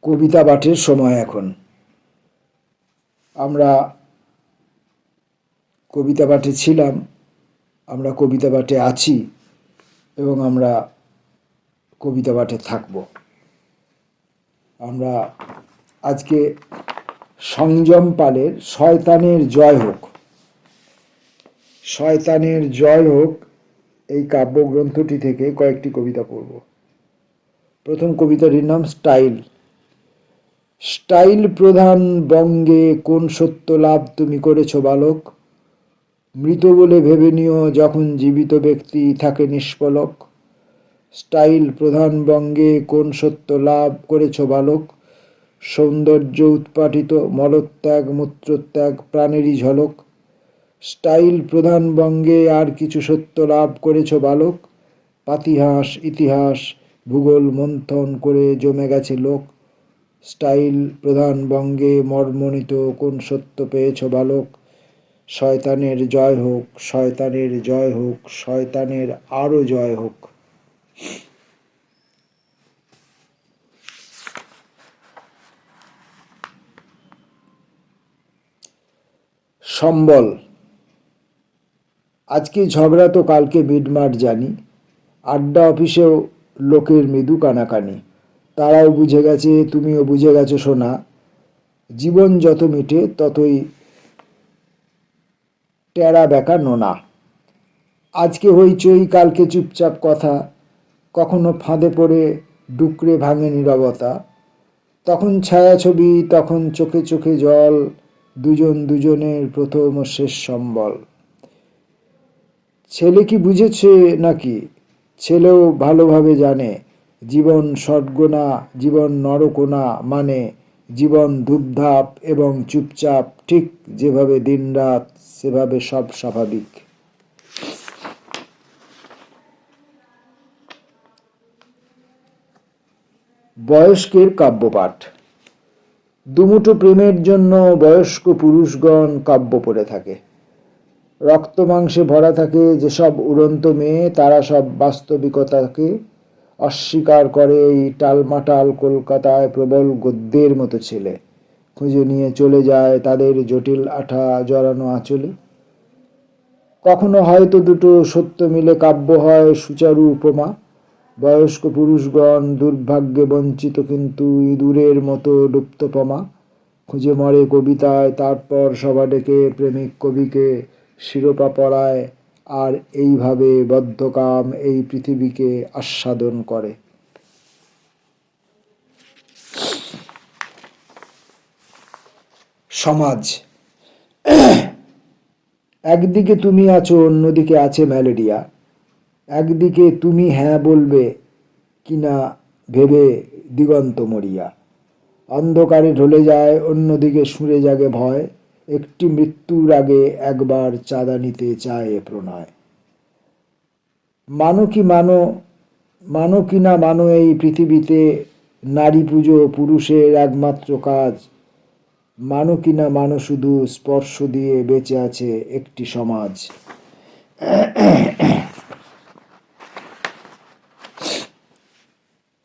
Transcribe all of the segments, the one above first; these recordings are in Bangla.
কবিতা পাঠের সময় এখন। আমরা কবিতা পাঠে ছিলাম, আমরা কবিতা পাঠে আছি এবং আমরা কবিতা পাঠে থাকব। আমরা আজকে সংযম পালের শয়তানের জয় হোক, শয়তানের জয় হোক এই কাব্যগ্রন্থটি থেকে কয়েকটি কবিতা পড়ব। প্রথম কবিতাটির নাম স্টাইল। স্টাইল প্রধান বঙ্গে কোন সত্য লাভ তুমি করেছ বালক, মৃত বলে ভেবে নিও যখন জীবিত ব্যক্তি থাকে নিষ্পলক। স্টাইল প্রধান বঙ্গে কোন সত্য লাভ করেছ বালক, সৌন্দর্য উৎপাটিত মলত্যাগ মূত্রত্যাগ প্রাণেরই ঝলক। স্টাইল প্রধান বঙ্গে আর কিছু সত্য লাভ করেছ বালক, পাতিহাস ইতিহাস ভূগোল মন্থন করে জমে গেছে লোক। স্টাইল প্রধান বঙ্গে মর্মণিত কোন সত্য পেয়েছ বালক, শয়তানের জয় হোক, শয়তানের জয় হোক, শয়তানের আরো জয় হোক। সম্বল। আজকে ঝগড়া তো কালকে মিটমাট জানি, আড্ডা অফিসেও লোকের মৃদু কানাকানি। তারাও বুঝে গেছে, তুমিও বুঝে গেছো সোনা, জীবন যত মিটে ততই টেরা বেঁকা নোনা। আজকে হইচই কালকে চুপচাপ কথা, কখনো ফাঁদে পড়ে ডুকরে ভাঙে নীরবতা। তখন ছায়াছবি, তখন চোখে চোখে জল, দুজন দুজনের প্রথম ও শেষ সম্বল। ছেলে কি বুঝেছে নাকি, ছেলেও ভালোভাবে জানে, জীবন স্বর্গ না জীবন নরক না, মানে জীবন ধূপধাপ এবং চুপচাপ, ঠিক যেভাবে দিনরাত সেভাবে সব স্বাভাবিক। বয়স্কের কাব্যপাঠ। দুমুঠো প্রেমের জন্য বয়স্ক পুরুষগণ কাব্য পড়ে থাকে। রক্ত মাংসে ভরা থাকে যেসব উড়ন্ত মেয়ে, তারা সব বাস্তবিকতাকে অস্বীকার করে এই টালমাটাল কলকাতায় প্রবল গদ্যের মতো ছেলে। খুঁজে নিয়ে চলে যায় তাদের জটিল আঠা জড়ানো আঁচলে। কখনো হয়তো দুটো সত্য মিলে কাব্য হয় সুচারু উপমা। বয়স্ক পুরুষগণ দুর্ভাগ্যে বঞ্চিত কিন্তু ইঁদুরের মতো লুপ্তপমা। খুঁজে মরে কবিতায়, তারপর সভা ডেকে প্রেমিক কবিকে শিরোপা পরায়, আর এইভাবে বদ্ধকাম এই পৃথিবীকে আস্বাদন করে। সমাজ। একদিকে তুমি আছো, অন্যদিকে আছে ম্যালেরিয়া। একদিকে তুমি হ্যাঁ বলবে কিনা ভেবে দিগন্ত মরিয়া। অন্ধকারে ঢলে যায়, অন্যদিকে সুরে জাগে ভয়। একটি মৃত্যুর আগে একবার চাঁদা নিতে চায় এ প্রণয়। মানো কি মানো, মানো কি না মানো এই পৃথিবীতে নারী পুজো পুরুষের একমাত্র কাজ। মানো কি না মানো শুধু স্পর্শ দিয়ে বেঁচে আছে একটি সমাজ।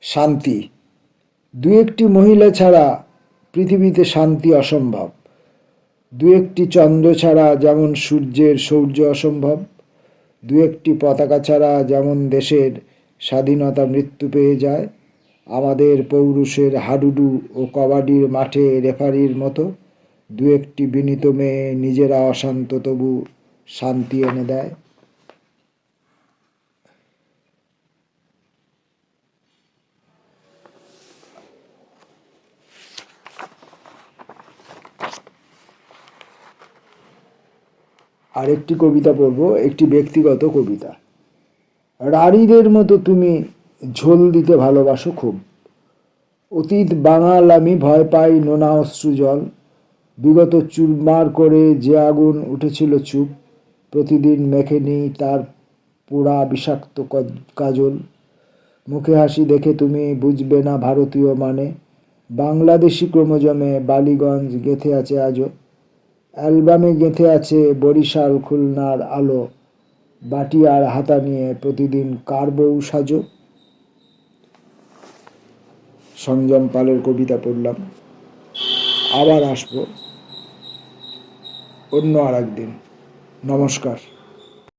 শান্তি। দু একটি মহিলা ছাড়া পৃথিবীতে শান্তি অসম্ভব। দু একটি চন্দ্র ছাড়া যেমন সূর্যের সৌর্য অসম্ভব। দু একটি পতাকা ছাড়া যেমন দেশের স্বাধীনতা মৃত্যু পেয়ে যায়। আমাদের পৌরুষের হাডুডু ও কবাডির মাঠে রেফারির মতো দু একটি বিনীত মেয়ে নিজেরা অশান্ত তবু শান্তি এনে দেয়। আরেকটি কবিতা পড়ব, একটি ব্যক্তিগত কবিতা। রানীদের মতো তুমি ঝোল দিতে ভালোবাসো খুব। অতীত বাঙাল আমি ভয় পাই নোনা অশ্রু জল। বিগত চুরমার করে যে আগুন উঠেছিল চুপ, প্রতিদিন মেখে নিই তার পোড়া বিষাক্ত কাজল। মুখে হাসি দেখে তুমি বুঝবে না ভারতীয় মানে, বাংলাদেশি ক্রোমোজমে বালিগঞ্জ গেঁথে আছে আজও। অ্যালবামে গেঁথে আছে বরিশাল খুলনার আলো। বাটি আর হাতা নিয়ে প্রতিদিন কার বউ সাজো। সংযম পালের কবিতা পড়লাম। আবার আসবো অন্য আর একদিন। নমস্কার।